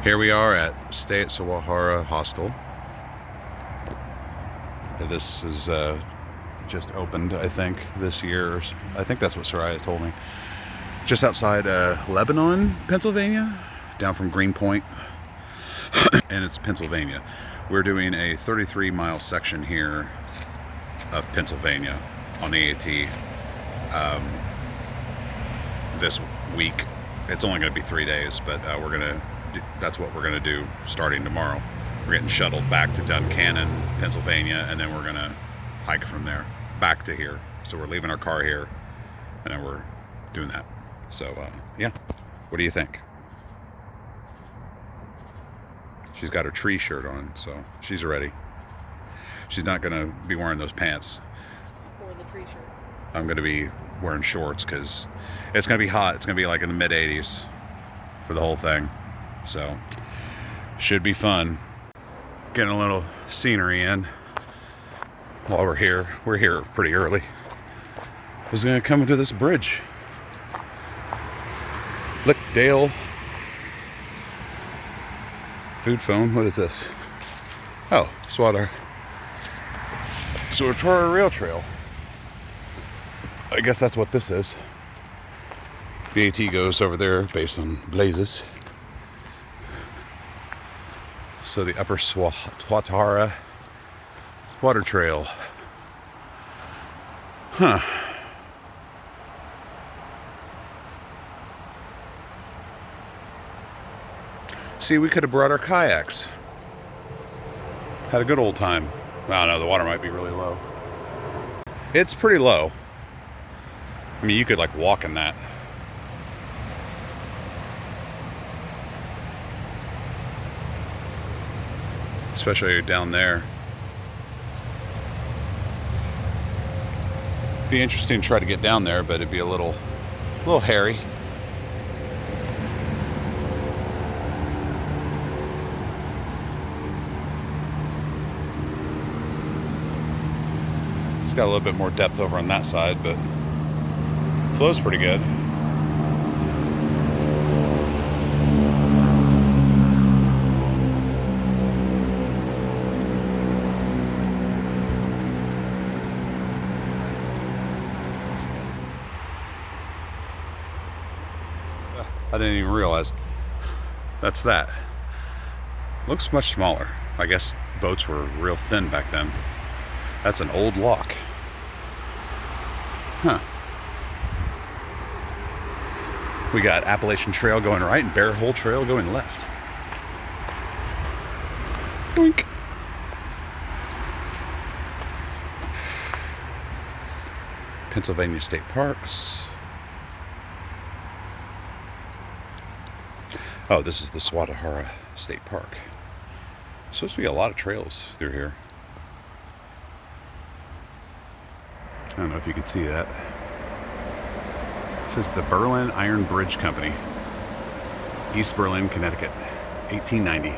Here we are at Stay-At-Swatara hostel. This is just opened, I think, this year. I think that's what Sariah told me. Just outside Lebanon, Pennsylvania, down from Greenpoint, and it's Pennsylvania. We're doing a 33-mile section here of Pennsylvania on the AT this week. It's only going to be 3 days, but that's what we're going to do starting tomorrow. We're getting shuttled back to Duncannon, Pennsylvania, and then we're going to hike from there back to here. So we're leaving our car here, and then we're doing that. So, yeah. What do you think? She's got her tree shirt on, so she's ready. She's not going to be wearing those pants. Or the tree shirt. I'm going to be wearing shorts because it's going to be hot. It's going to be like in the mid-80s for the whole thing. So, should be fun. Getting a little scenery in while we're here. We're here pretty early. I was going to come into this bridge. Look, Dale. Food phone. What is this? Oh, Swatara Rail Trail. I guess that's what this is. The AT goes over there based on blazes. So the Upper Swatara Water Trail. Huh. See, we could have brought our kayaks. Had a good old time. I don't know, the water might be really low. It's pretty low. I mean, you could like walk in that. Especially down there. Be interesting to try to get down there, but it'd be a little hairy. It's got a little bit more depth over on that side, but flow's pretty good. I didn't even realize that's that. Looks much smaller. I guess boats were real thin back then. That's an old lock. Huh. We got Appalachian Trail going right and Bear Hole Trail going left. Boink. Pennsylvania State Parks. Oh, this is the Swatara State Park. Supposed to be a lot of trails through here. I don't know if you can see that. It says the Berlin Iron Bridge Company, East Berlin, Connecticut, 1890.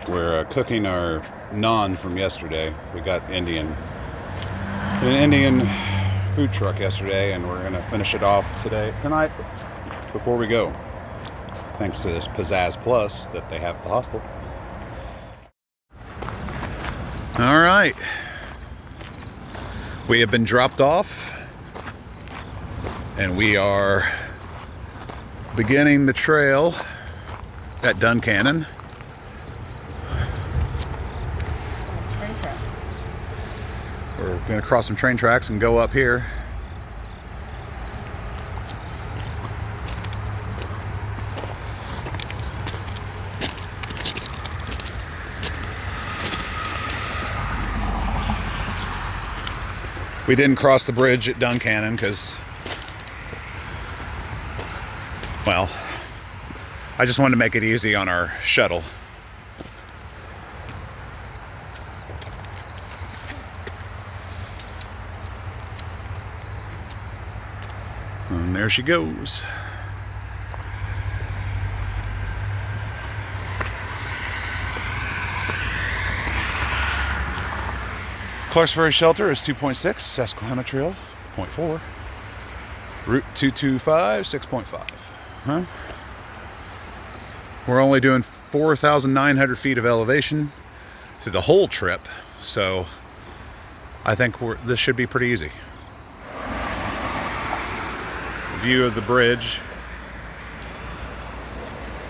We're cooking our naan from yesterday. We got an Indian food truck yesterday, and we're gonna finish it off tonight, before we go. Thanks to this Pizzazz Plus that they have at the hostel. All right, we have been dropped off, and we are beginning the trail at Duncannon. Train tracks. We're going to cross some train tracks and go up here. We didn't cross the bridge at Duncannon because, well, I just wanted to make it easy on our shuttle. And there she goes. Clarksville Shelter is 2.6, Susquehanna Trail 0.4, Route 225 6.5. Huh? We're only doing 4,900 feet of elevation through the whole trip, so I think this should be pretty easy. View of the bridge.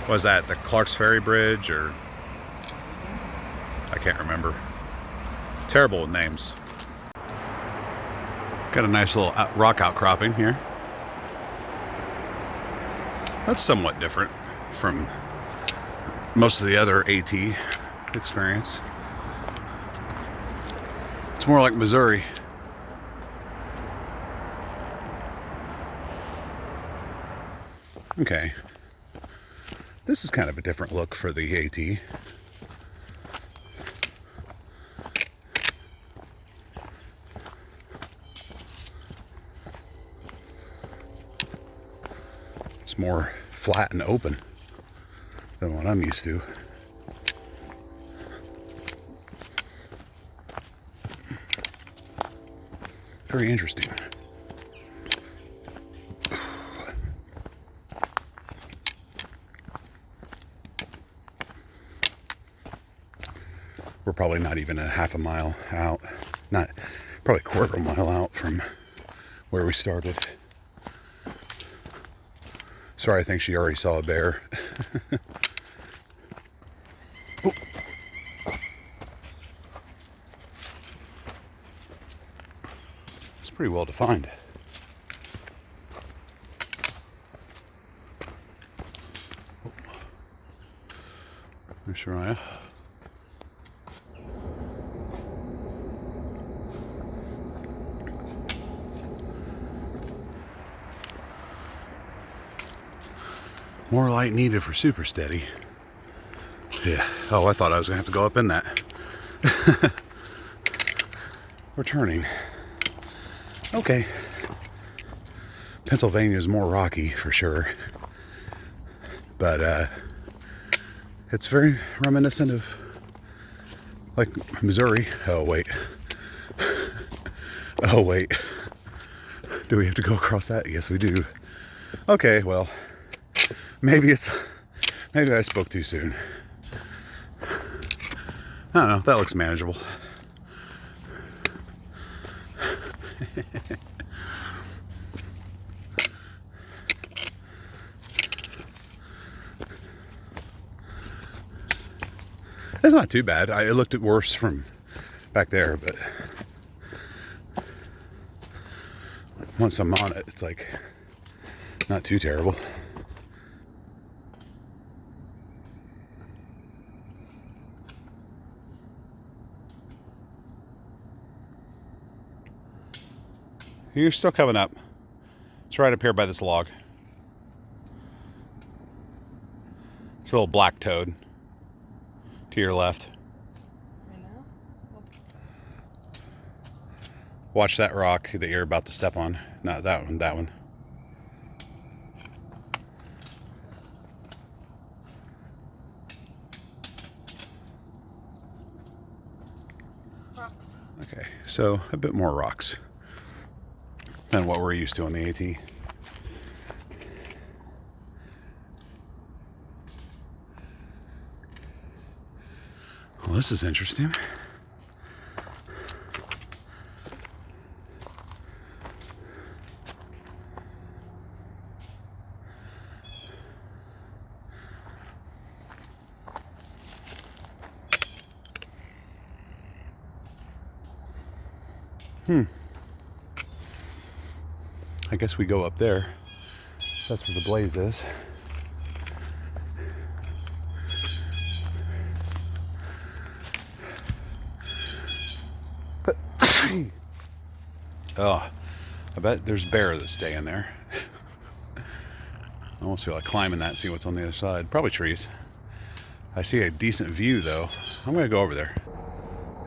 Was that the Clark's Ferry Bridge, or I can't remember. Terrible with names. Got a nice little rock outcropping here. That's somewhat different from most of the other AT experience. It's more like Missouri. Okay. This is kind of a different look for the AT. It's more flat and open than what I'm used to. Very interesting. We're probably not even a half a mile out, not probably a quarter of a mile out from where we started. Sorry, I think she already saw a bear. Oh. It's pretty well defined. Oh. There's Sariah. More light needed for super steady. Yeah. Oh, I thought I was gonna have to go up in that. We're turning. Okay. Pennsylvania is more rocky for sure, but it's very reminiscent of like Missouri. Oh wait. Oh wait. Do we have to go across that? Yes, we do. Okay, well. Maybe I spoke too soon. I don't know, that looks manageable. It's not too bad. I looked at worse from back there, but once I'm on it, it's like not too terrible. You're still coming up. It's right up here by this log. It's a little black toad to your left. Watch that rock that you're about to step on. Not that one, that one. Rocks. Okay, so a bit more rocks than what we're used to on the AT. Well, this is interesting. I guess we go up there. That's where the blaze is. But oh, I bet there's a bear that's staying there. I almost feel like climbing that and see what's on the other side. Probably trees. I see a decent view though. I'm gonna go over there.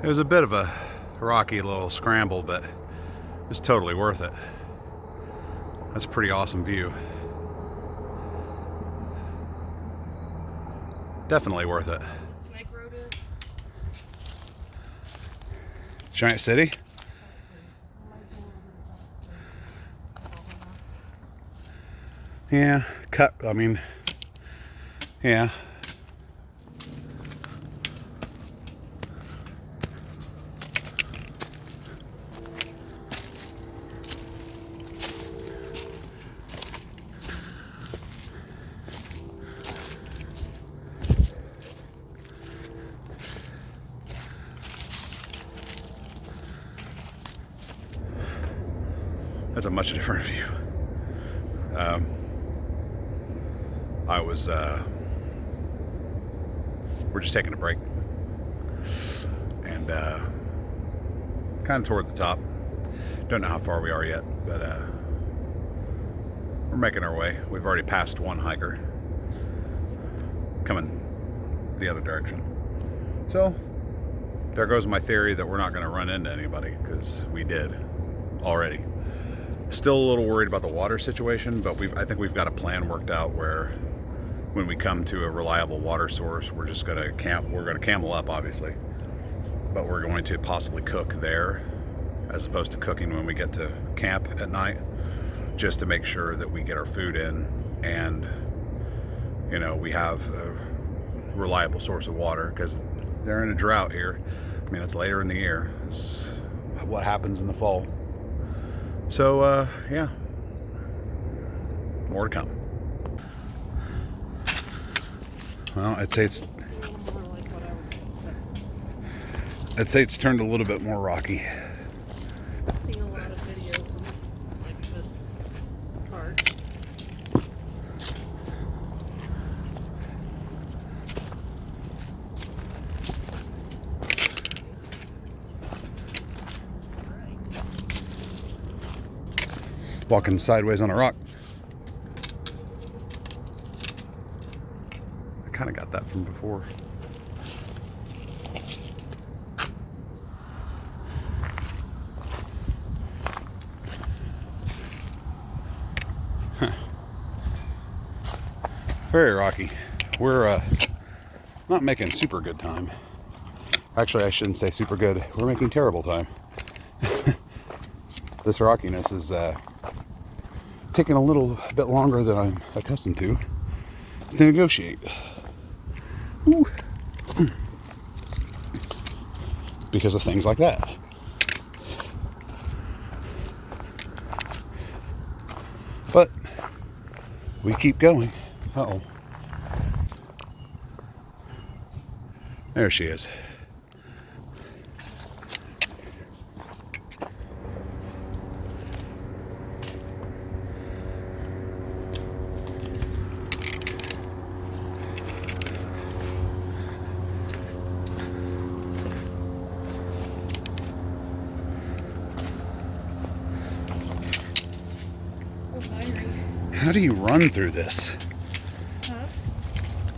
It was a bit of a rocky little scramble, but it's totally worth it. That's a pretty awesome view. Definitely worth it. Snake Road is? Giant City? Yeah, cut, I mean, yeah, That's a much different view. We're just taking a break. And kind of toward the top. Don't know how far we are yet, but we're making our way. We've already passed one hiker coming the other direction. So there goes my theory that we're not going to run into anybody, because we did already. Still a little worried about the water situation, but I think we've got a plan worked out where when we come to a reliable water source, we're just going to camp. We're going to camel up, obviously, but we're going to possibly cook there as opposed to cooking when we get to camp at night, just to make sure that we get our food in and, you know, we have a reliable source of water, because they're in a drought here. I mean, it's later in the year. It's what happens in the fall. So, yeah, more to come. Well, I'd say it's turned a little bit more rocky. I've seen a lot of videos of like this part. Walking sideways on a rock. I kind of got that from before. Huh. Very rocky. We're not making super good time. Actually, I shouldn't say super good. We're making terrible time. This rockiness is taking a little bit longer than I'm accustomed to negotiate. Ooh. Because of things like that. But we keep going. Uh-oh. There she is. How do you run through this? Huh?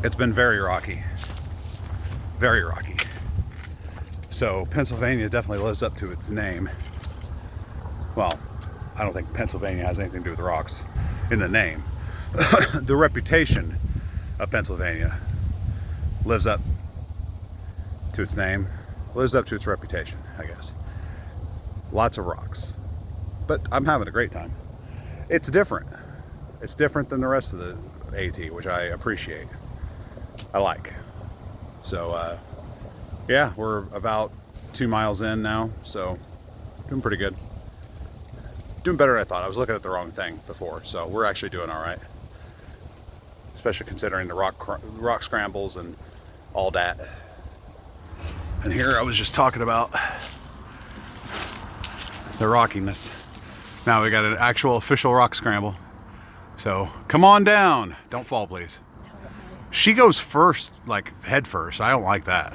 It's been very rocky. Very rocky. So Pennsylvania definitely lives up to its name. Well, I don't think Pennsylvania has anything to do with rocks in the name. The reputation of Pennsylvania lives up to its name, lives up to its reputation, I guess. Lots of rocks. But I'm having a great time. It's different. It's different than the rest of the AT, which I appreciate. I like. So, yeah, we're about 2 miles in now, so doing pretty good. Doing better than I thought. I was looking at the wrong thing before, so we're actually doing all right. Especially considering the rock scrambles and all that. And here I was just talking about the rockiness. Now we got an actual official rock scramble. So come on down. Don't fall, please. She goes first, like head first. I don't like that.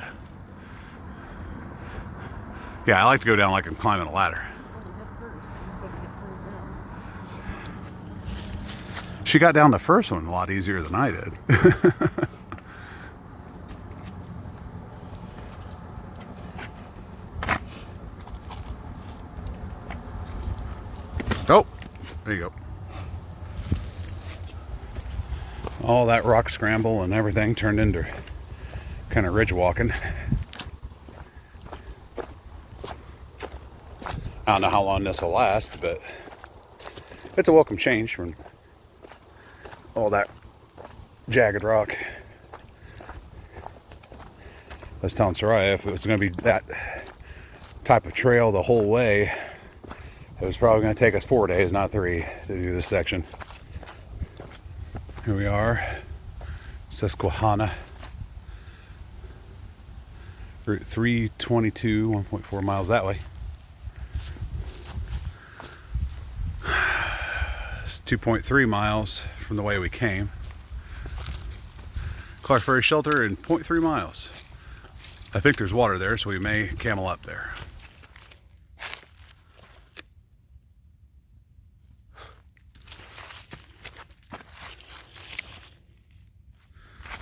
Yeah, I like to go down like I'm climbing a ladder. She got down the first one a lot easier than I did. Oh, there you go. All that rock scramble and everything turned into kind of ridge walking. I don't know how long this will last, but it's a welcome change from all that jagged rock. I was telling Sariah if it was going to be that type of trail the whole way, it was probably going to take us 4 days, not 3, to do this section. Here we are, Susquehanna, Route 322, 1.4 miles that way. 2.3 miles from the way we came. Clark Ferry Shelter in 0.3 miles. I think there's water there, so we may camel up there.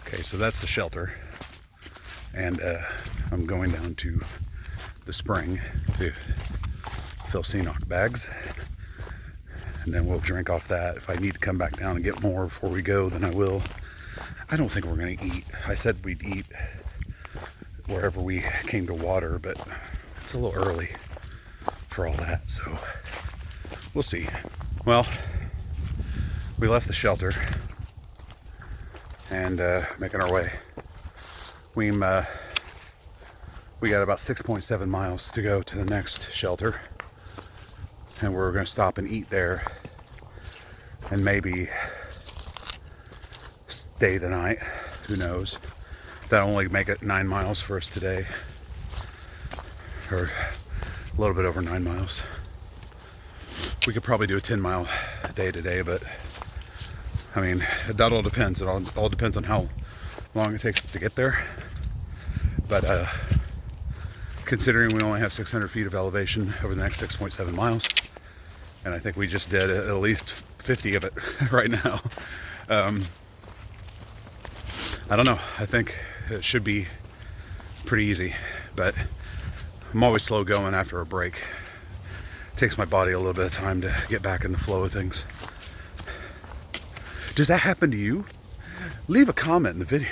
Okay, so that's the shelter. And I'm going down to the spring to fill Seanock bags. And then we'll drink off that. If I need to come back down and get more before we go, then I will. I don't think we're going to eat. I said we'd eat wherever we came to water, but it's a little early for all that, so we'll see. Well, we left the shelter and making our way. We got about 6.7 miles to go to the next shelter, and we're going to stop and eat there and maybe stay the night. Who knows? That'll only make it 9 miles for us today, or a little bit over 9 miles. We could probably do a 10-mile day today, but I mean, that all depends. It all depends on how long it takes us to get there. But considering we only have 600 feet of elevation over the next 6.7 miles, and I think we just did at least 50 of it right now. I don't know. I think it should be pretty easy, but I'm always slow going after a break. It takes my body a little bit of time to get back in the flow of things. Does that happen to you? Leave a comment in the video.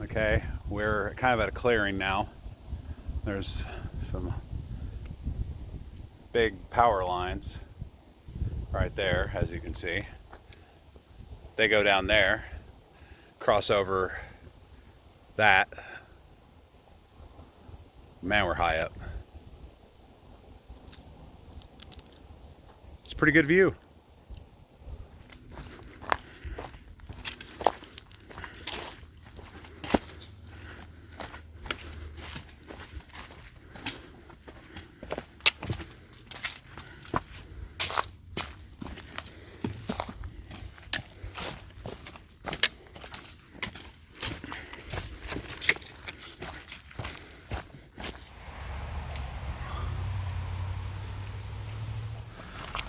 Okay, we're kind of at a clearing now. There's some big power lines right there, as you can see. They go down there, cross over that. Man, we're high up. It's a pretty good view.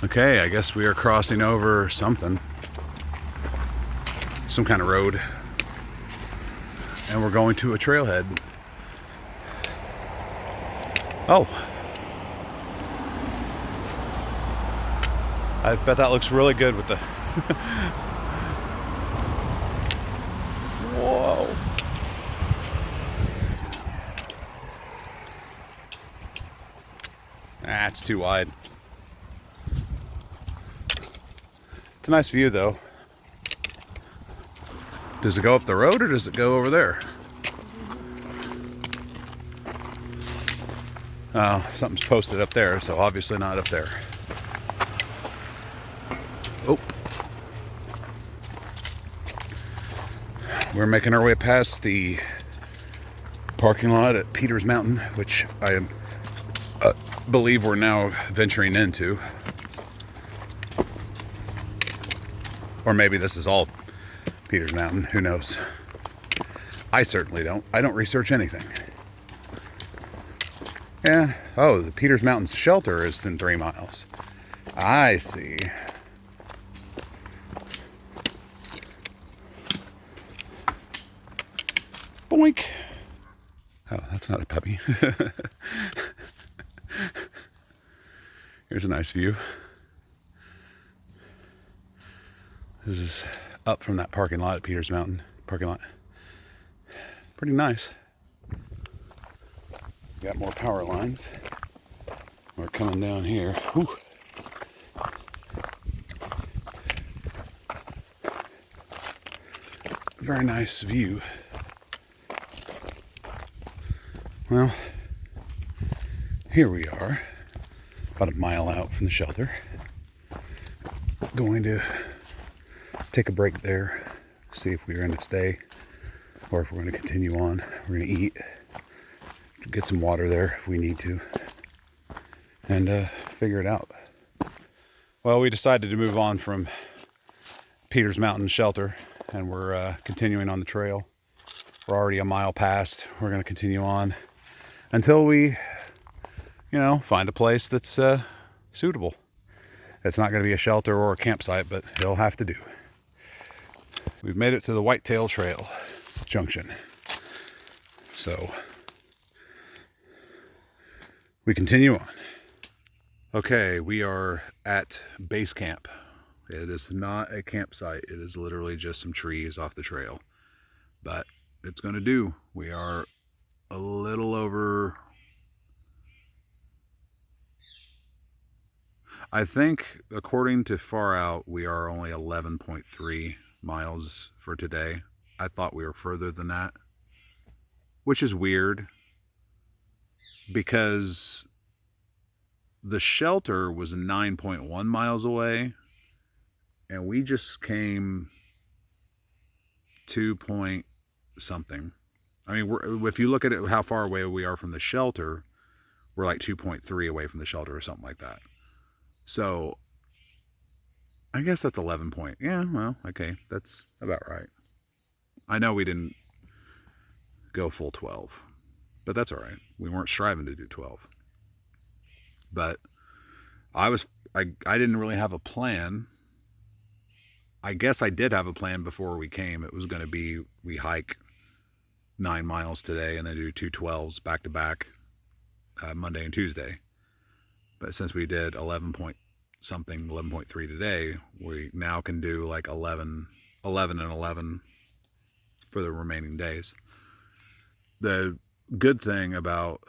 Okay, I guess we are crossing over something. Some kind of road. And we're going to a trailhead. Oh. I bet that looks really good with the... Whoa. Ah, it's too wide. It's a nice view, though. Does it go up the road or does it go over there? Oh, something's posted up there, so obviously not up there. Oh. We're making our way past the parking lot at Peters Mountain, which I believe we're now venturing into. Or maybe this is all Peters Mountain, who knows? I certainly don't. I don't research anything. Yeah, oh, the Peters Mountain shelter is in 3 miles. I see. Boink. Oh, that's not a puppy. Here's a nice view. This is up from that parking lot at Peters Mountain parking lot. Pretty nice. Got more power lines. We're coming down here. Whew. Very nice view. Well, here we are, about a mile out from the shelter. Going to take a break there, see if we're going to stay or if we're going to continue on. We're going to eat, get some water there if we need to, and figure it out. Well, we decided to move on from Peter's Mountain Shelter, and we're continuing on the trail. We're already a mile past. We're going to continue on until we, find a place that's suitable. It's not going to be a shelter or a campsite, but it'll have to do. We've made it to the Whitetail Trail junction. So we continue on. Okay, we are at base camp. It is not a campsite. It is literally just some trees off the trail. But it's going to do. We are a little over, I think, according to Far Out, we are only 11.3 miles for today. I thought we were further than that, which is weird because the shelter was 9.1 miles away and we just came 2 point something. I mean, if you look at it, how far away we are from the shelter, we're like 2.3 away from the shelter or something like that. So I guess that's 11 point. Yeah, well, okay, that's about right. I know we didn't go full 12, but that's all right. We weren't striving to do 12. But I didn't really have a plan. I guess I did have a plan before we came. It was going to be, we hike 9 miles today and then do 2 12s back to back, Monday and Tuesday. But since we did 11 point something, 11.3 today, we now can do like 11 and 11 for the remaining days. The good thing about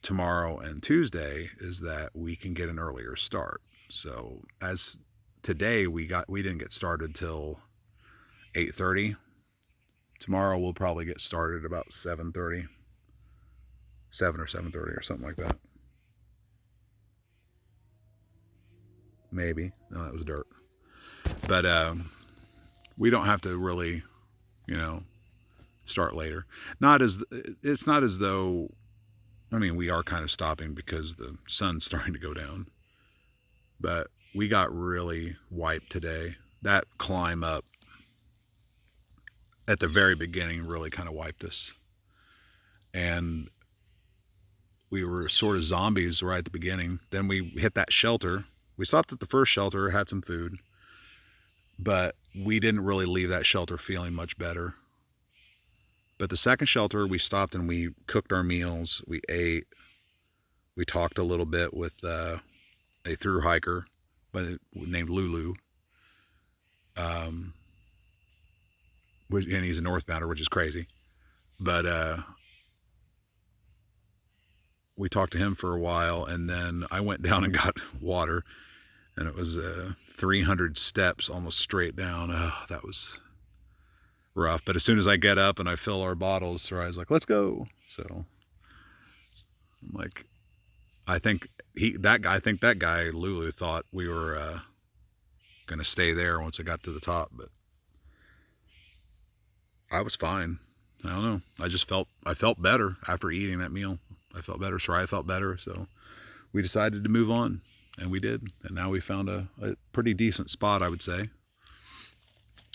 tomorrow and Tuesday is that we can get an earlier start. So as today we didn't get started till 8:30. Tomorrow we'll probably get started about 7:30, 7 or 7:30 or something like that. Maybe. No, that was dirt. But we don't have to really, start later. It's not as though, I mean, we are kind of stopping because the sun's starting to go down. But we got really wiped today. That climb up at the very beginning really kind of wiped us. And we were sort of zombies right at the beginning. Then we hit that shelter. We stopped at the first shelter, had some food, but we didn't really leave that shelter feeling much better. But the second shelter, we stopped and we cooked our meals. We ate. We talked a little bit with a thru hiker named Lulu. And he's a northbounder, which is crazy. But we talked to him for a while, and then I went down and got water, and it was 300 steps almost straight down. Oh, that was rough. But as soon as I get up and I fill our bottles, Sarai's like, let's go. So I'm like, I think that guy Lulu thought we were gonna stay there once I got to the top, but I was fine. I don't know. I felt better after eating that meal. I felt better. Sariah felt better. So we decided to move on, and we did. And now we found a pretty decent spot, I would say.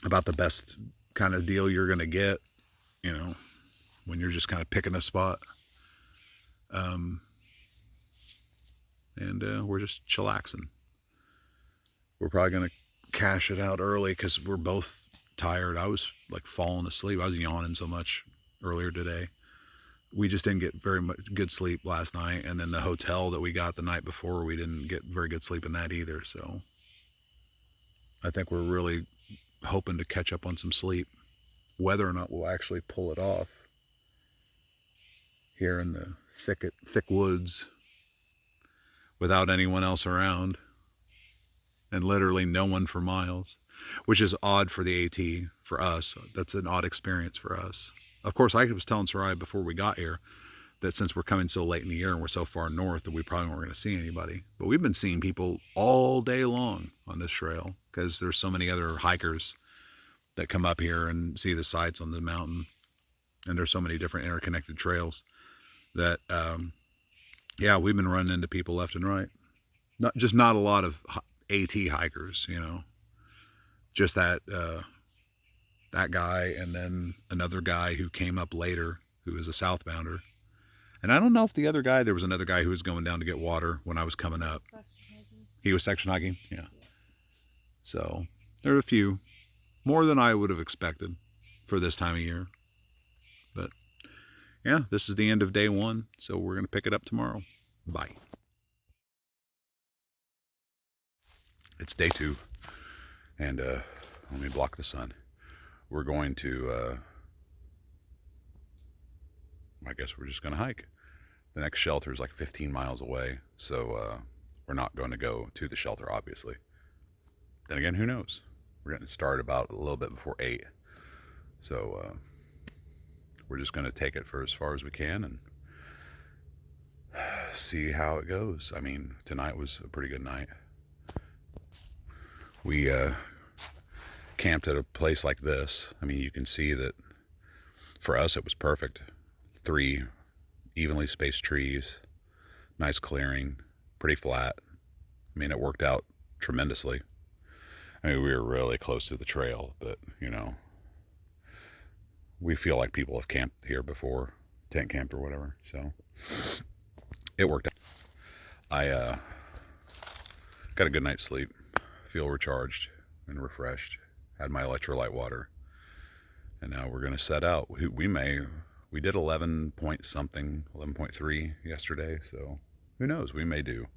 About the best kind of deal you're going to get, when you're just kind of picking a spot. And we're just chillaxing. We're probably going to cash it out early because we're both tired. I was like falling asleep. I was yawning so much earlier today. We just didn't get very much good sleep last night, and then the hotel that we got the night before, we didn't get very good sleep in that either. So I think we're really hoping to catch up on some sleep. Whether or not we'll actually pull it off here in the thick woods without anyone else around and literally no one for miles, which is odd for the AT, for us. That's an odd experience for us. Of course, I was telling Sariah before we got here that since we're coming so late in the year and we're so far north that we probably weren't going to see anybody. But we've been seeing people all day long on this trail because there's so many other hikers that come up here and see the sights on the mountain. And there's so many different interconnected trails that, we've been running into people left and right. Not a lot of AT hikers, you know, just that guy, and then another guy who came up later who was a southbounder. And I don't know if the other guy, there was another guy who was going down to get water when I was coming up. He was section hiking? Yeah. So there are a few, more than I would have expected for this time of year. But yeah, this is the end of day one, so we're going to pick it up tomorrow. Bye. It's day two, and let me block the sun. We're going to, I guess we're just going to hike. The next shelter is like 15 miles away, so we're not going to go to the shelter, obviously. Then again, who knows? We're getting started about a little bit before 8, so we're just going to take it for as far as we can and see how it goes. I mean, tonight was a pretty good night. We camped at a place like this. I mean, you can see that for us it was perfect. 3 evenly spaced trees, nice clearing, pretty flat. I mean, it worked out tremendously. I mean, we were really close to the trail, but, you know, we feel like people have camped here before, tent camped or whatever, so it worked out. I got a good night's sleep, feel recharged and refreshed, had my electrolyte water, and now we're going to set out. We did 11 point something, 11.3 yesterday, so who knows, we may do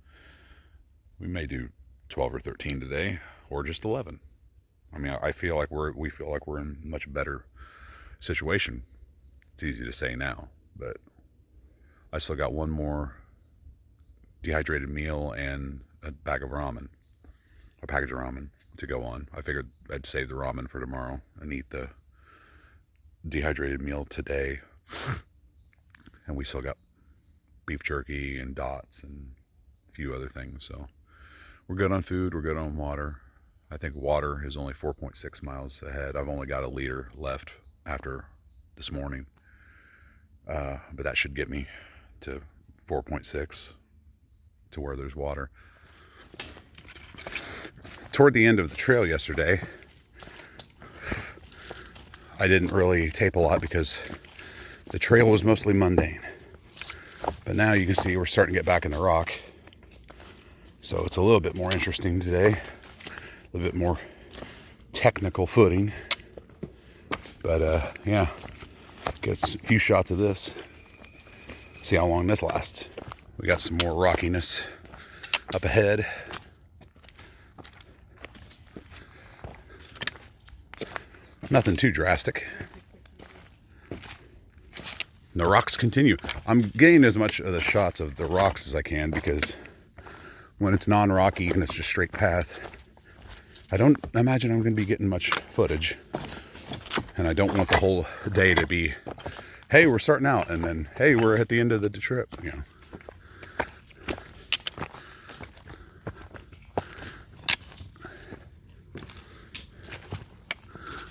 12 or 13 today, or just 11. I mean, we feel like we're in a much better situation. It's easy to say now, but I still got one more dehydrated meal and a package of ramen to go on. I figured I'd save the ramen for tomorrow and eat the dehydrated meal today. And we still got beef jerky and dots and a few other things, so we're good on food, we're good on water. I think water is only 4.6 miles ahead. I've only got a liter left after this morning, but that should get me to 4.6 to where there's water. Toward the end of the trail yesterday, I didn't really tape a lot because the trail was mostly mundane, but now you can see we're starting to get back in the rock, so it's a little bit more interesting today, a little bit more technical footing. But yeah, get a few shots of this, see how long this lasts. We got some more rockiness up ahead. Nothing too drastic. And the rocks continue. I'm getting as much of the shots of the rocks as I can, because when it's non-rocky and it's just straight path, I don't imagine I'm going to be getting much footage. And I don't want the whole day to be, hey, we're starting out, and then, hey, we're at the end of the trip, you know.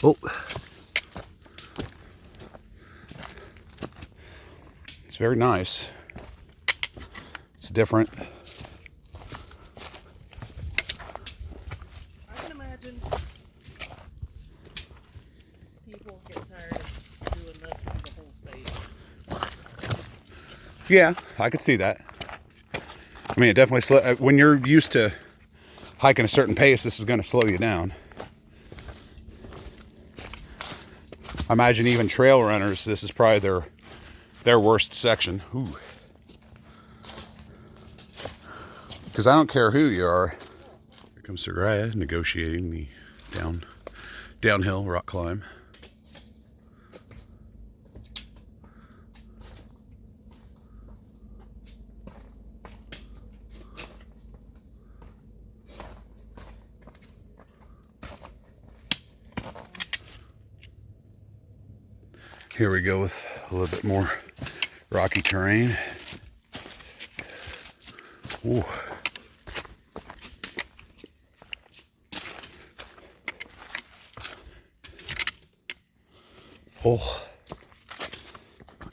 Oh. It's very nice. It's different. I can imagine people get tired of doing this for the whole state. Yeah, I could see that. I mean, it definitely, when you're used to hiking a certain pace, this is going to slow you down. I imagine even trail runners, this is probably their worst section. Ooh. Because I don't care who you are. Here comes Sariah negotiating the downhill rock climb. Here we go with a little bit more rocky terrain. Ooh.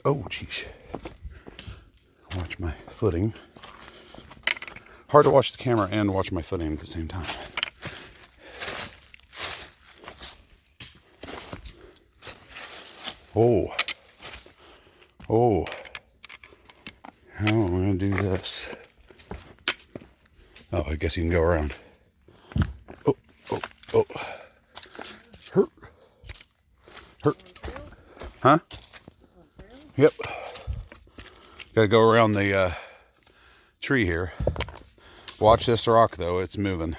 Oh, geez. Watch my footing. hard to watch the camera and watch my footing at the same time. Oh. Oh. How am I going to do this? Oh, I guess you can go around. Oh, oh, oh. Hurt. Hurt. Huh? Yep. Gotta go around the tree here. Watch this rock though, it's moving.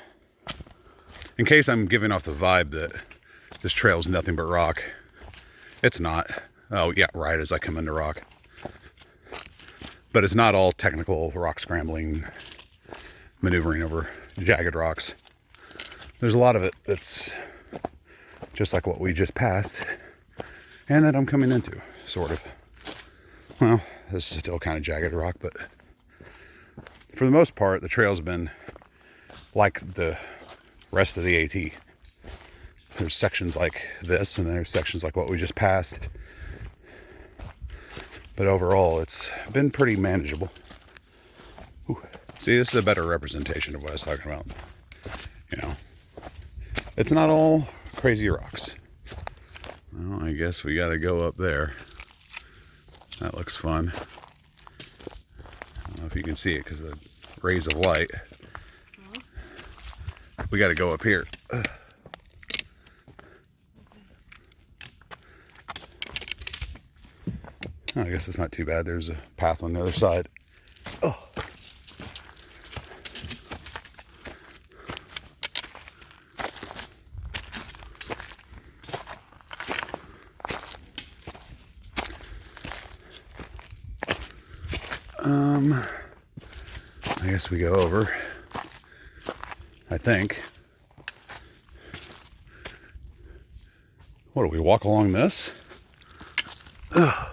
In case I'm giving off the vibe that this trail's nothing but rock. It's not. Oh yeah, right as I come into rock. But it's not all technical rock scrambling, maneuvering over jagged rocks. There's a lot of it that's just like what we just passed and that I'm coming into, sort of. Well, this is still kind of jagged rock, but for the most part, the trail's been like the rest of the AT. There's sections like this, and there's sections like what we just passed. But overall, it's been pretty manageable. Ooh. See, this is a better representation of what I was talking about. You know, it's not all crazy rocks. Well, I guess we got to go up there. That looks fun. I don't know if you can see it because of the rays of light. We got to go up here. I guess it's not too bad. There's a path on the other side. Oh. I guess we go over. I think. What do we walk along this? Ugh.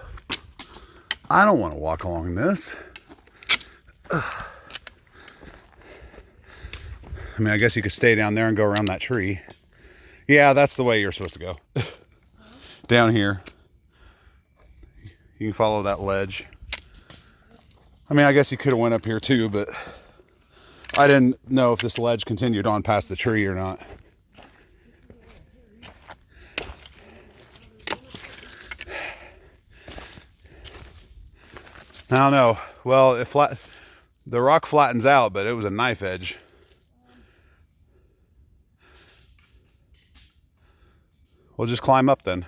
I don't want to walk along this. Ugh. I mean, I guess you could stay down there and go around that tree. Yeah, that's the way you're supposed to go. Down here. You can follow that ledge. I mean, I guess you could have went up here too, but I didn't know if this ledge continued on past the tree or not. I don't know. Well, the rock flattens out, but it was a knife edge. We'll just climb up then.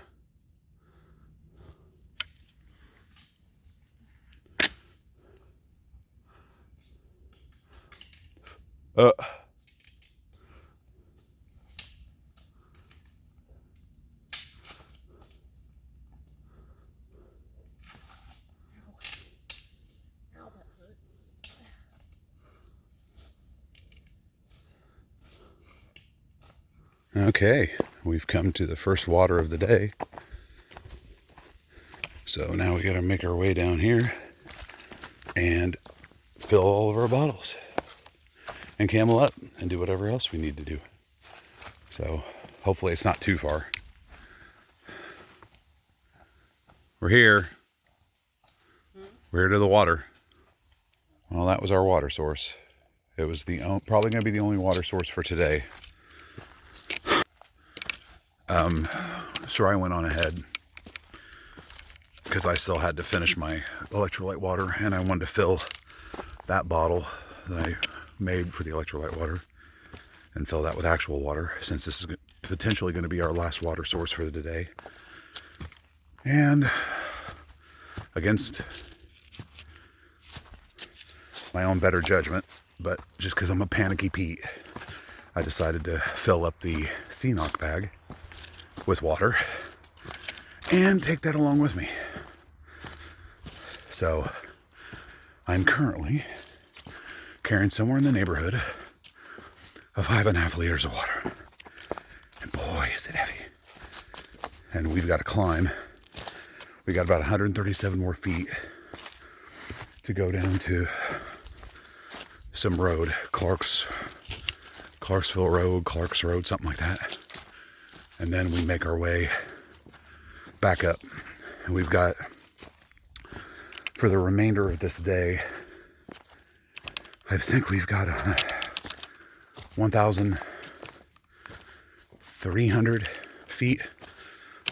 Okay, we've come to the first water of the day. So now we gotta make our way down here and fill all of our bottles and camel up and do whatever else we need to do. So hopefully it's not too far. We're here. We're here to the water. Well, that was our water source. It was probably gonna be the only water source for today. Sariah went on ahead because I still had to finish my electrolyte water, and I wanted to fill that bottle that I made for the electrolyte water and fill that with actual water, since this is potentially going to be our last water source for the day. And against my own better judgment, but just because I'm a panicky Pete, I decided to fill up the Sea-Knock bag with water and take that along with me. So I'm currently carrying somewhere in the neighborhood of 5.5 liters of water. And boy, is it heavy. And we've got to climb. We got about 137 more feet to go down to some road, Clarksville Road, Clark's Road, something like that. And then we make our way back up. And we've got, for the remainder of this day, I think we've got 1,300 feet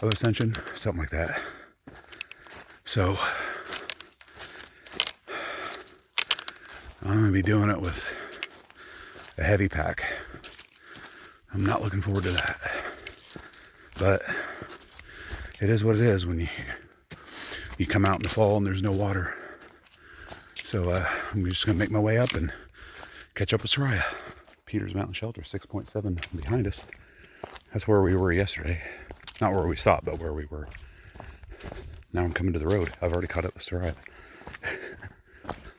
of ascension, something like that. So I'm going to be doing it with a heavy pack. I'm not looking forward to that. But it is what it is when you come out in the fall and there's no water. So I'm just going to make my way up and catch up with Sariah. Peters Mountain Shelter, 6.7 behind us. That's where we were yesterday. Not where we stopped, but where we were. Now I'm coming to the road. I've already caught up with Sariah.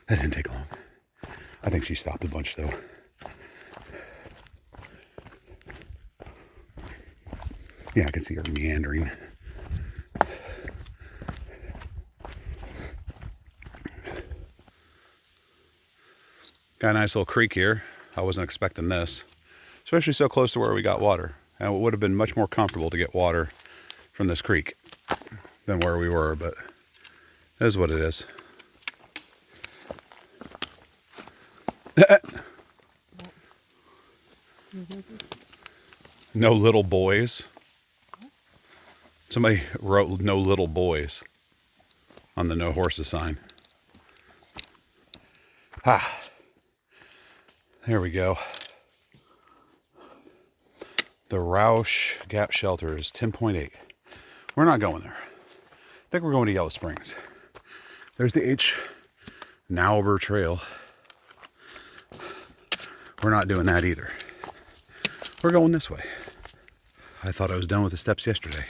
That didn't take long. I think she stopped a bunch though. Yeah, I can see her meandering. Got a nice little creek here. I wasn't expecting this, especially so close to where we got water. And it would have been much more comfortable to get water from this creek than where we were, but it is what it is. No little boys. Somebody wrote no little boys on the no horses sign. Ah, there we go. The Roush Gap Shelter is 10.8. We're not going there. I think we're going to Yellow Springs. There's the H. Nauber Trail. We're not doing that either. We're going this way. I thought I was done with the steps yesterday.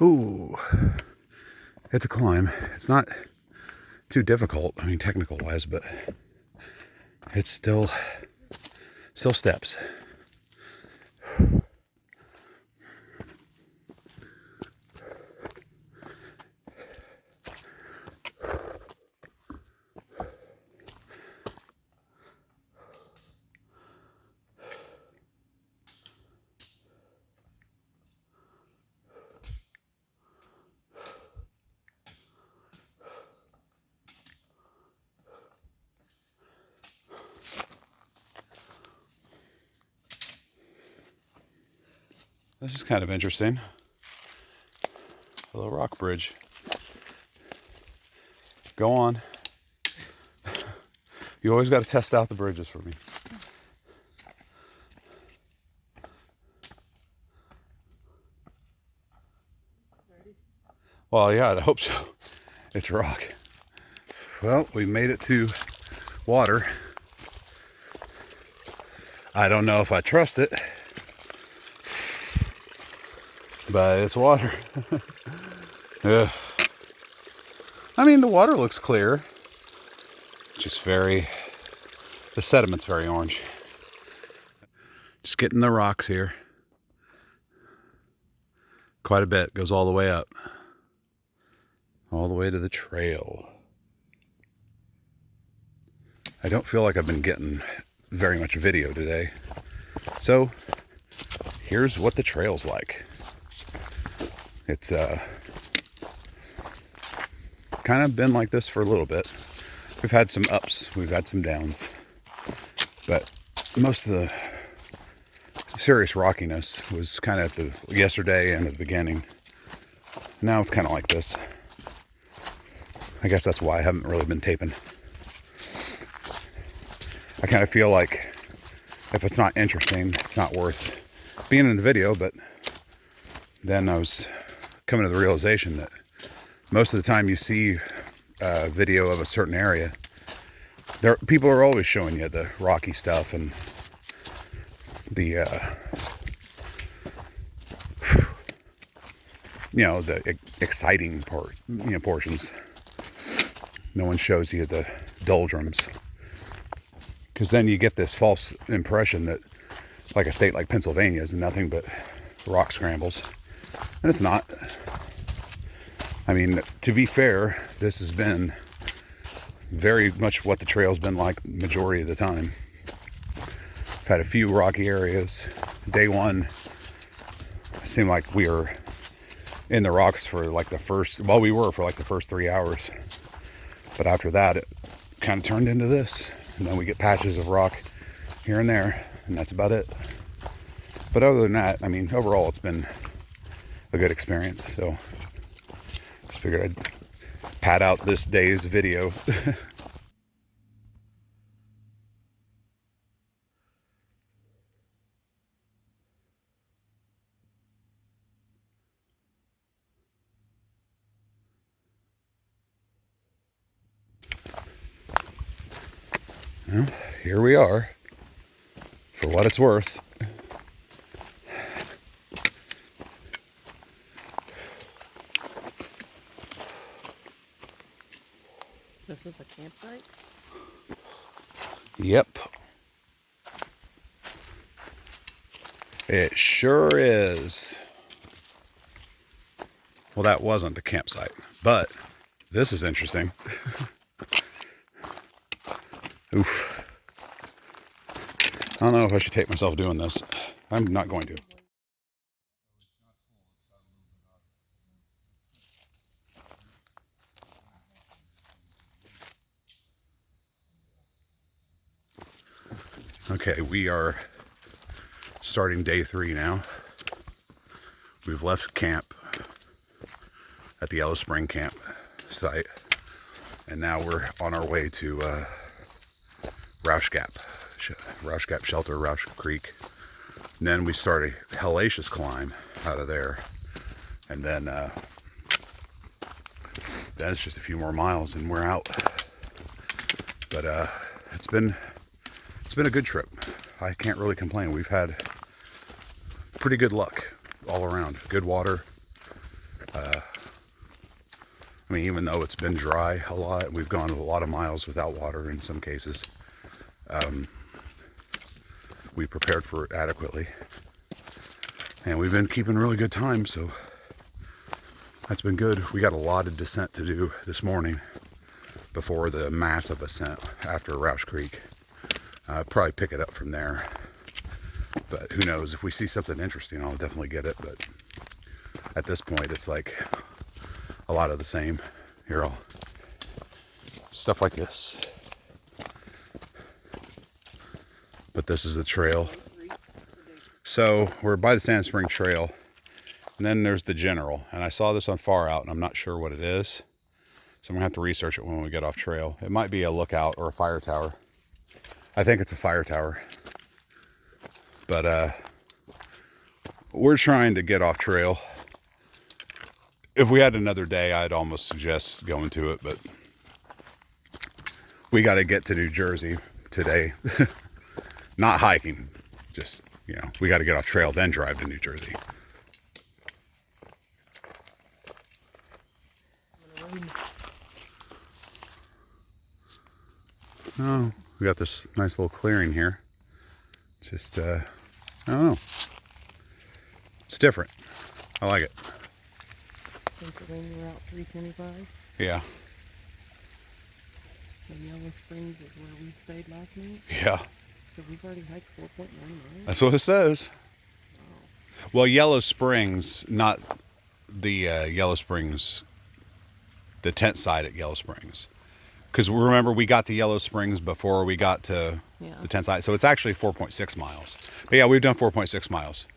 Ooh, it's a climb. It's not too difficult, I mean, technical wise, but it's still steps. This is kind of interesting. A little rock bridge. Go on. You always got to test out the bridges for me. Well, yeah, I hope so. It's rock. Well, we made it to water. I don't know if I trust it, but it's water. Yeah. I mean, the water looks clear. Just the sediment's very orange. Just getting the rocks here. Quite a bit. Goes all the way up. All the way to the trail. I don't feel like I've been getting very much video today. So, here's what the trail's like. It's kind of been like this for a little bit. We've had some ups, we've had some downs, but most of the serious rockiness was kind of at the yesterday and at the beginning. Now it's kind of like this. I guess that's why I haven't really been taping. I kind of feel like if it's not interesting, it's not worth being in the video, but then I was coming to the realization that most of the time you see a video of a certain area, people are always showing you the rocky stuff and the the exciting portions. No one shows you the doldrums, because then you get this false impression that like a state like Pennsylvania is nothing but rock scrambles, and it's not. I mean, to be fair, this has been very much what the trail's been like majority of the time. I've had a few rocky areas. Day one, it seemed like we were in the rocks for like the first, well, we were for like the first 3 hours. But after that, it kind of turned into this. And then we get patches of rock here and there, and that's about it. But other than that, I mean, overall, it's been a good experience. So just figured I'd pad out this day's video. Well, here we are, for what it's worth. This is a campsite? Yep. It sure is. Well, that wasn't the campsite, but this is interesting. Oof. I don't know if I should take myself doing this. I'm not going to. Okay, we are starting day 3 now. We've left camp at the Yellow Spring camp site, and now we're on our way to Roush Gap Shelter, Roush Creek. And then we start a hellacious climb out of there, and then it's just a few more miles and we're out. But it's been a good trip. I can't really complain. We've had pretty good luck all around. Good water. I mean, even though it's been dry a lot, we've gone a lot of miles without water in some cases. We prepared for it adequately. And we've been keeping really good time, so that's been good. We got a lot of descent to do this morning before the massive ascent after Roush Creek. Probably pick it up from there. But who knows? If we see something interesting, I'll definitely get it. But at this point, it's like a lot of the same. Here, all stuff like this. But this is the trail. So we're by the Sand Spring Trail, and then there's the General. And I saw this on Far Out, and I'm not sure what it is. So I'm gonna have to research it when we get off trail. It might be a lookout or a fire tower. I think it's a fire tower. But we're trying to get off trail. If we had another day, I'd almost suggest going to it, but we got to get to New Jersey today. Not hiking, just, you know, we got to get off trail, then drive to New Jersey. Oh, we got this nice little clearing here. Just, I don't know. It's different. I like it. Pennsylvania Route 325. Yeah. The Yellow Springs is where we stayed last night. Yeah. So we've already hiked 4.9 miles. That's what it says. Wow. Well, Yellow Springs, not the Yellow Springs, the tent site at Yellow Springs. Because remember, we got to Yellow Springs before we got to the tent site. So it's actually 4.6 miles. But yeah, we've done 4.6 miles.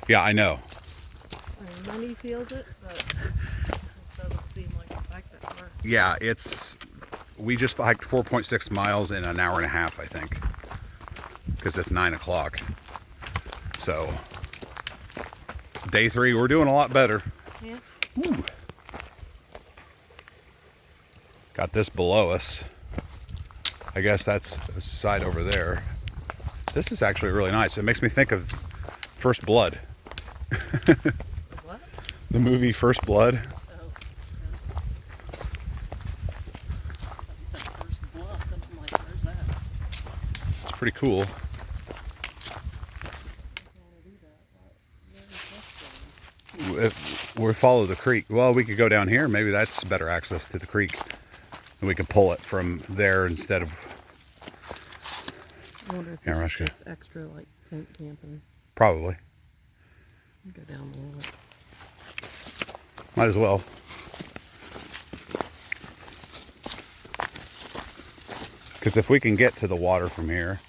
Yeah, I know. Money feels it, but it just doesn't seem like a hike that far. Yeah, we just hiked 4.6 miles in an hour and a half, I think. Because it's 9 o'clock. So, day 3, we're doing a lot better. Yeah. Ooh. Got this below us. I guess that's the side over there. This is actually really nice. It makes me think of First Blood. What? The movie First Blood. Oh, yeah. I thought you said First Bluff, and I'm like, where's that? It's pretty cool. If we follow the creek. Well, we could go down here. Maybe that's better access to the creek. And we could pull it from there instead of... I wonder if Yeah, this is Rushka. just extra, like, tent camping. Probably. Go down a little bit. Might as well. Because if we can get to the water from here,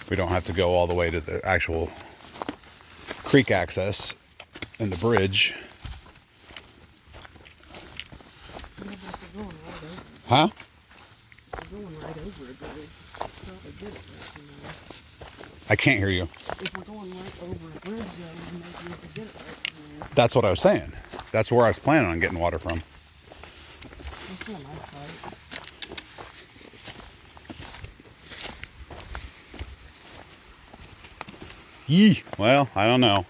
we don't have to go all the way to the actual creek access and the bridge. Huh? We're going right over a bridge. Probably get it right from there. I can't hear you. If we're going right over a bridge, though, then maybe we could get it right from there. That's what I was saying. That's where I was planning on getting water from. That's a nice fight. Yee. Well, I don't know.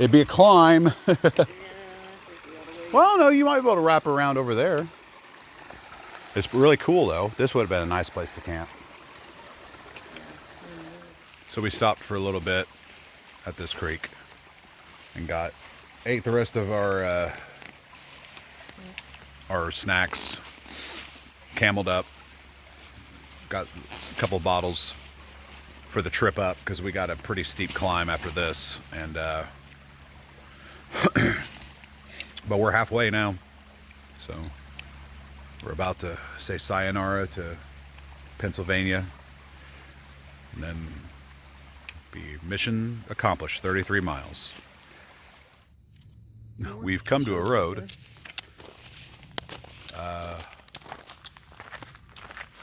It'd be a climb. Yeah, I think the other way. Well, no, you might be able to wrap around over there. It's really cool, though. This would have been a nice place to camp. So we stopped for a little bit at this creek and ate the rest of our snacks, cameled up, got a couple bottles for the trip up because we got a pretty steep climb after this, and but we're halfway now, so we're about to say sayonara to Pennsylvania, and then be mission accomplished. 33 miles. We've come to a road.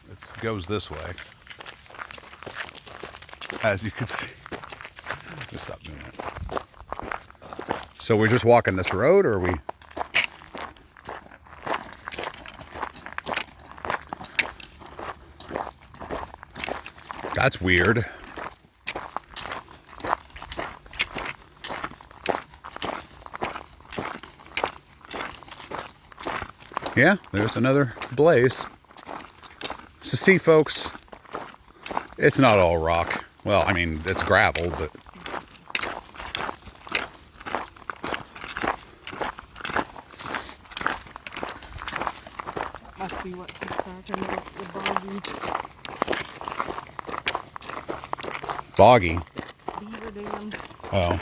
It goes this way, as you can see. Just stop doing that. So we're just walking this road, or are we? That's weird. Yeah, there's another blaze. So see, folks, it's not all rock. Well, I mean, it's gravel, but Must be what she's talking about, the boggy. boggy. Beaver Dam. Oh.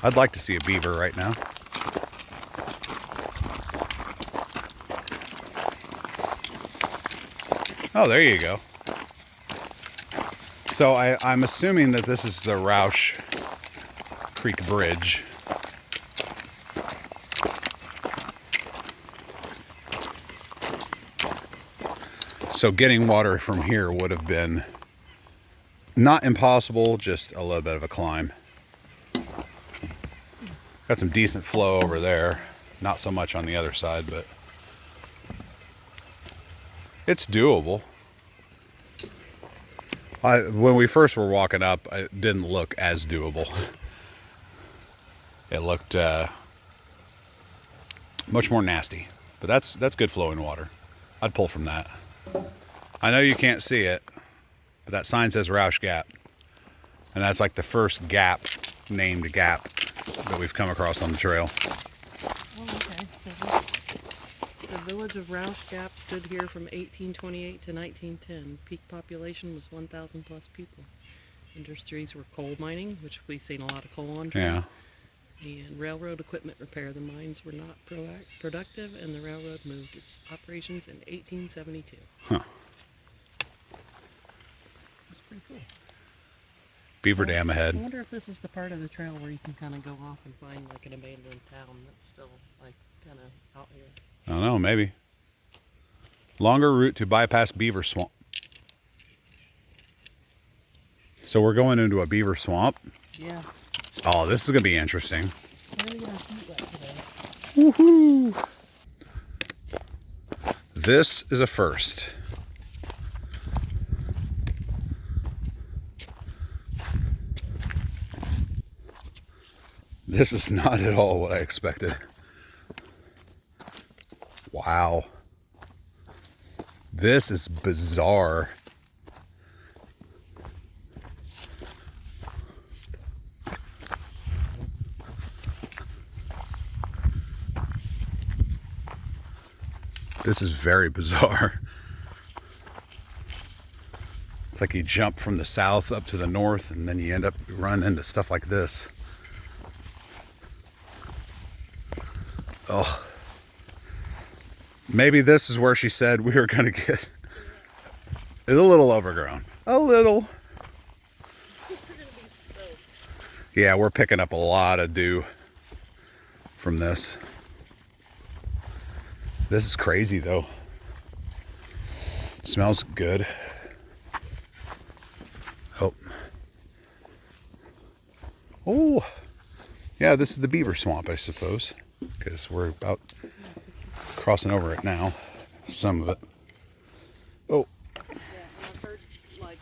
I'd like to see a beaver right now. Oh, there you go. So I'm assuming that this is the Roush Creek Bridge. So getting water from here would have been not impossible, just a little bit of a climb. Got some decent flow over there. Not so much on the other side, but it's doable. When we first were walking up, it didn't look as doable. It looked much more nasty, but that's good flowing water. I'd pull from that. I know you can't see it, but that sign says Roush Gap, and that's like the first gap, named gap, that we've come across on the trail. Oh, okay. The village of Roush Gap stood here from 1828 to 1910. Peak population was 1,000 plus people. Industries were coal mining, which we've seen a lot of coal on. Yeah. And railroad equipment repair. The mines were not productive, and the railroad moved its operations in 1872. Huh. That's pretty cool. Beaver Dam I ahead. wonder if this is the part of the trail where you can kind of go off and find like an abandoned town that's still like kind of out here. I don't know, maybe. Longer route to bypass beaver swamp. So we're going into a beaver swamp. Yeah. Oh, this is going to be interesting. Where are we gonna eat that today? Woohoo! This is a first. This is not at all what I expected. Wow. This is bizarre. This is very bizarre. It's like you jump from the south up to the north, and then you end up running into stuff like this. Oh, maybe this is where she said we were going to get it a little overgrown. A little. Yeah, we're picking up a lot of dew from this. This is crazy though. Smells good. Oh. Oh. Yeah, this is the beaver swamp, I suppose, because we're about crossing over it now. Some of it. Oh. Yeah, and I've heard, like,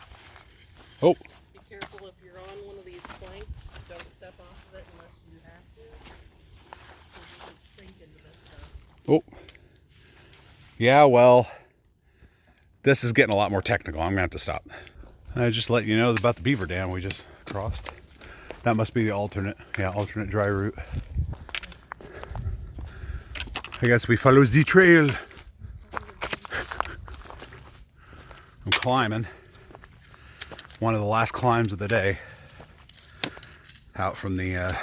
oh. be careful if you're on one of these planks. Don't step off of it unless you have to. Because you can sink into this stuff. Oh. Yeah, well, this is getting a lot more technical. I'm going to have to stop. I just let you know about the beaver dam we just crossed. That must be the alternate dry route. I guess we follow the trail. I'm climbing. One of the last climbs of the day. Out from the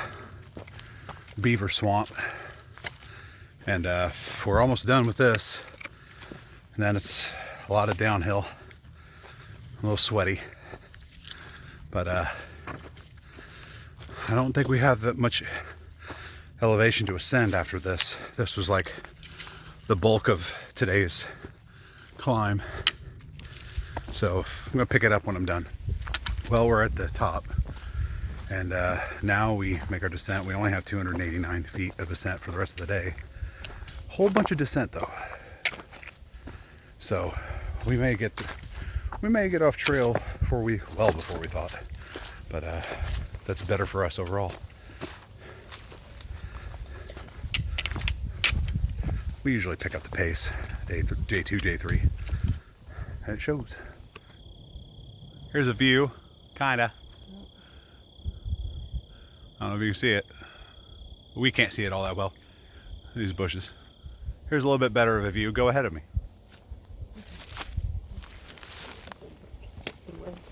beaver swamp. And we're almost done with this. And then it's a lot of downhill. A little sweaty. But I don't think we have that much elevation to ascend after this. This was like the bulk of today's climb. So I'm gonna pick it up when I'm done. Well, we're at the top, and now we make our descent. We only have 289 feet of ascent for the rest of the day. Whole bunch of descent though. So we may get off trail before we thought. But that's better for us overall. We usually pick up the pace day 2, day 3, and it shows. Here's a view, kinda. I don't know if you can see it. We can't see it all that well. These bushes. Here's a little bit better of a view. Go ahead of me.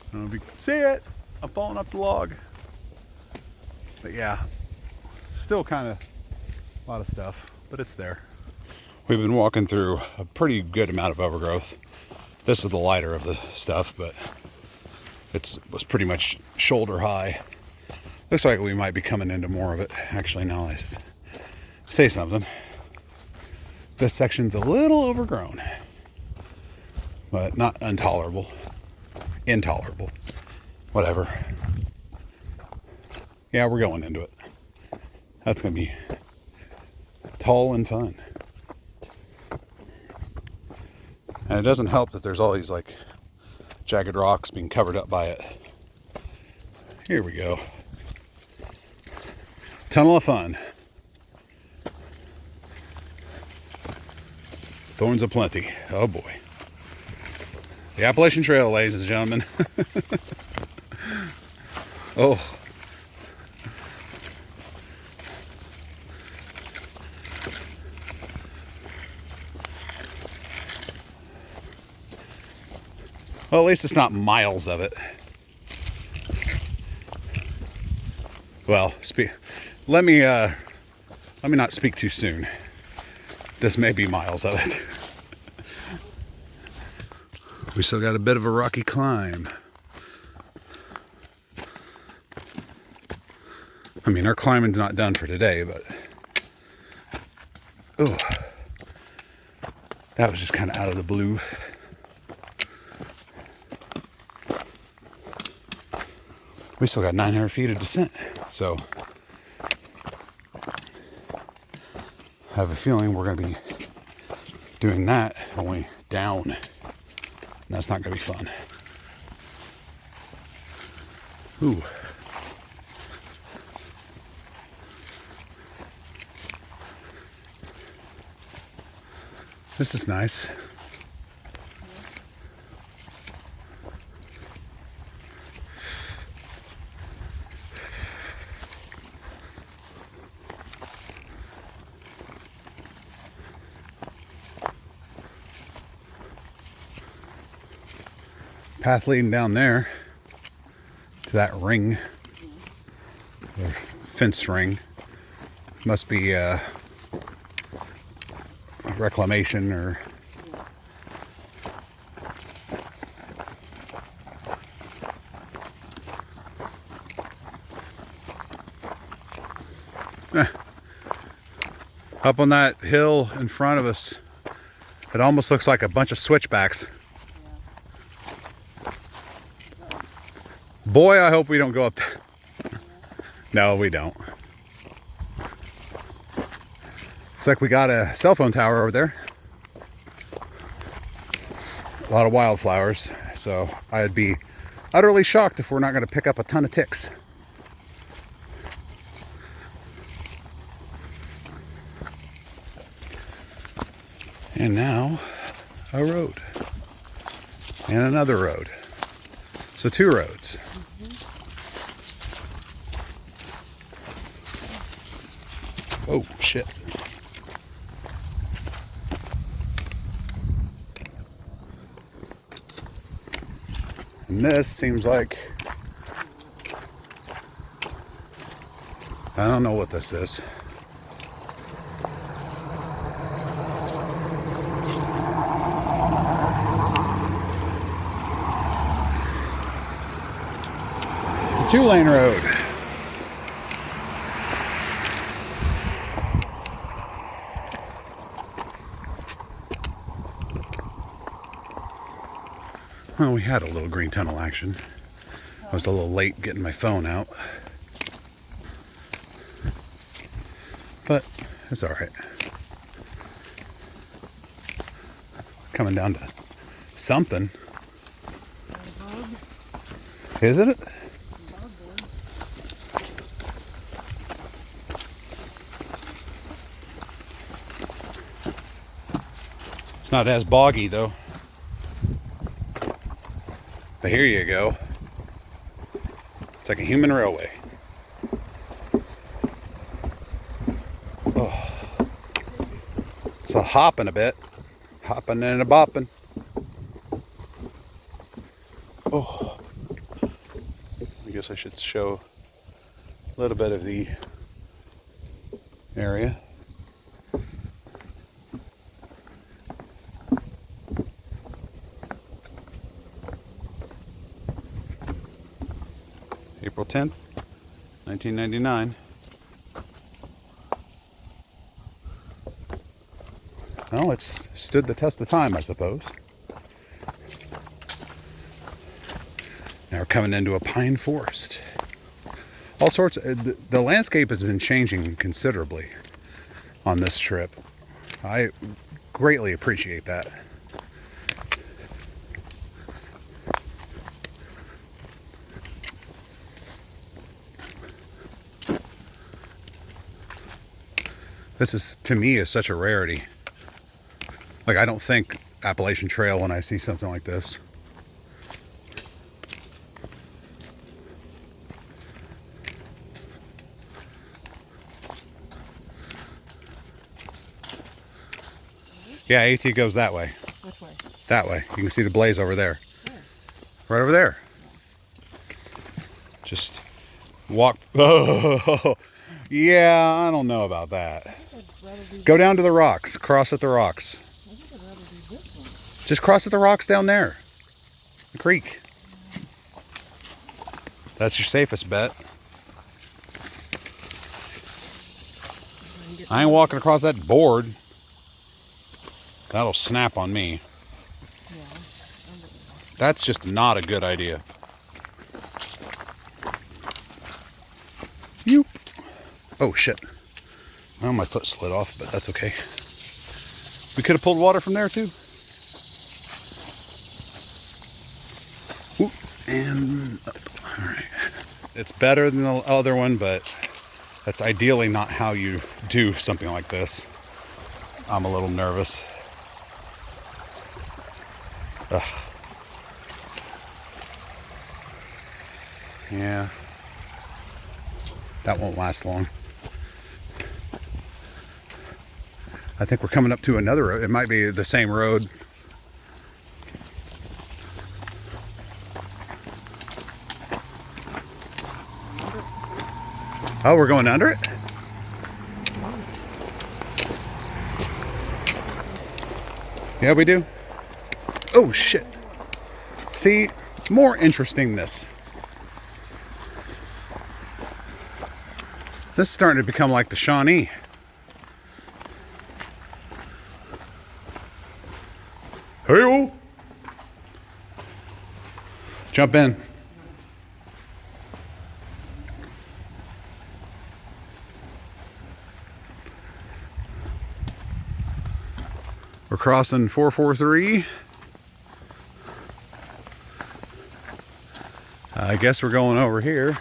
I don't know if you can see it. I'm falling up the log. But yeah, still kind of a lot of stuff, but it's there. We've been walking through a pretty good amount of overgrowth. This is the lighter of the stuff, but it was pretty much shoulder high. Looks like we might be coming into more of it. Actually, now I just say something. This section's a little overgrown, but not intolerable. Intolerable. Whatever. Yeah, we're going into it. That's going to be tall and fun. And it doesn't help that there's all these like jagged rocks being covered up by it. Here we go. Tunnel of fun. Thorns aplenty. Oh boy. The Appalachian Trail, ladies and gentlemen. Oh. Well, at least it's not miles of it. Well, let me not speak too soon. This may be miles of it. We still got a bit of a rocky climb. I mean, our climbing's not done for today, but oh, that was just kind of out of the blue. We still got 900 feet of descent, so I have a feeling we're going to be doing that only down, and that's not going to be fun. Ooh. This is nice. path leading down there to that ring, or fence ring. Must be reclamation or up on that hill in front of us. It almost looks like a bunch of switchbacks. Boy, I hope we don't go up there. No, we don't. It's like we got a cell phone tower over there. A lot of wildflowers. So I'd be utterly shocked if we're not going to pick up a ton of ticks. And now a road. And another road. So 2 roads. Oh, shit. And this seems like, I don't know what this is. It's a 2-lane road. Well, we had a little green tunnel action. I was a little late getting my phone out. But it's alright. Coming down to something. Isn't it? It's not as boggy though. But here you go. It's like a human railway. Oh. It's a hopping a bit. Hopping and a bopping. Oh. I guess I should show a little bit of the area. April 10th, 1999. Well, it's stood the test of time, I suppose. Now we're coming into a pine forest. All sorts of, the landscape has been changing considerably on this trip. I greatly appreciate that. This is, to me, is such a rarity. Like, I don't think Appalachian Trail when I see something like this. Yeah, AT goes that way. Which way? That way. You can see the blaze over there. Where? Right over there. Just walk. Oh, yeah, I don't know about that. Go down to the rocks. Cross at the rocks. I think I'd rather do this one. Just cross at the rocks down there. The creek. That's your safest bet. I ain't walking across that board. That'll snap on me. Yeah. That's just not a good idea. Yoop. Oh shit. Well, my foot slid off, but that's okay. We could have pulled water from there too. Oop. And up. All right. It's better than the other one, but that's ideally not how you do something like this. I'm a little nervous. Ugh. Yeah. That won't last long. I think we're coming up to another road. It might be the same road. Oh, we're going under it? Yeah, we do. Oh, shit. See, more interestingness. This is starting to become like the Shawnee. Hey-o! Jump in. We're crossing 443. I guess we're going over here.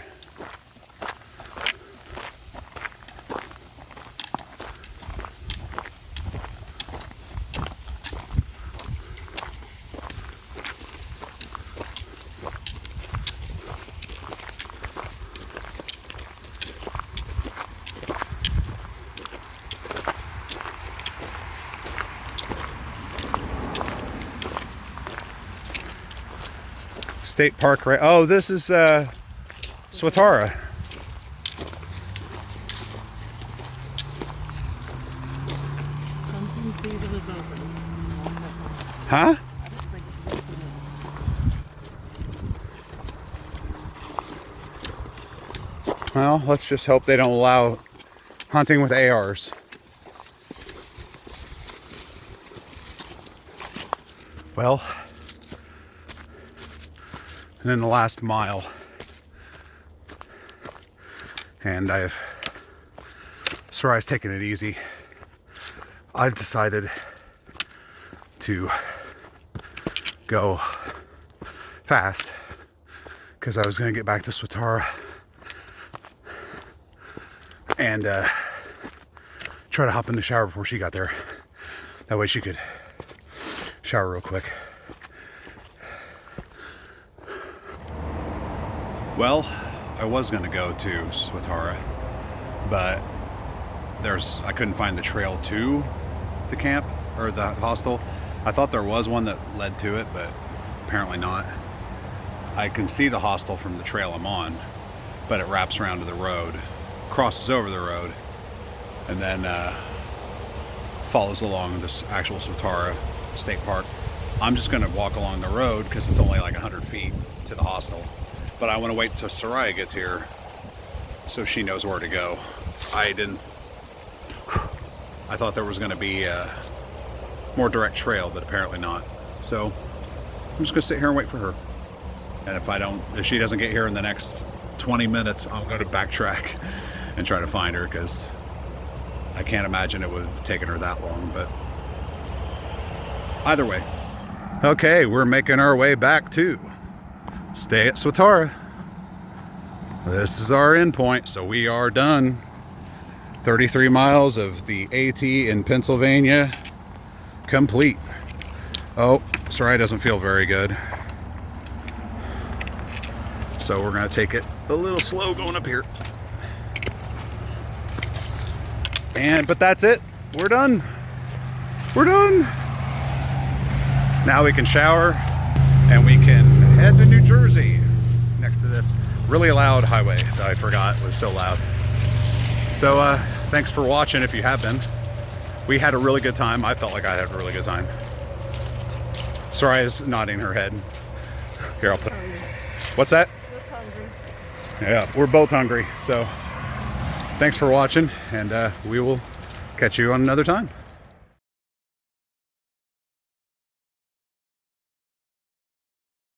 State Park, right? Oh, this is Swatara. Huh? Well, let's just hope they don't allow hunting with ARs. Well, and then the last mile, and Sariah's taking it easy. I've decided to go fast because I was going to get back to Swatara and try to hop in the shower before she got there. That way she could shower real quick. Well, I was going to go to Swatara, but I couldn't find the trail to the camp or the hostel. I thought there was one that led to it, but apparently not. I can see the hostel from the trail I'm on, but it wraps around to the road, crosses over the road, and then follows along this actual Swatara State Park. I'm just going to walk along the road because it's only like 100 feet to the hostel. But I want to wait till Sariah gets here so she knows where to go. I thought there was going to be a more direct trail, but apparently not. So I'm just going to sit here and wait for her. And if she doesn't get here in the next 20 minutes, I'm going to backtrack and try to find her because I can't imagine it would have taken her that long. But either way. Okay, we're making our way back to Stay-At-Swatara. This is our end point, so we are done. 33 miles of the AT in Pennsylvania complete. Oh, Sariah doesn't feel very good, so we're gonna take it a little slow going up here. But that's it. We're done. We're done. Now we can shower and we can head to New Jersey next to this really loud highway that I forgot was so loud. So thanks for watching if you have been. We had a really good time. I felt like I had a really good time. Sariah's nodding her head. Here, I'll put. What's that? We're hungry. Yeah, we're both hungry. So thanks for watching, and we will catch you on another time.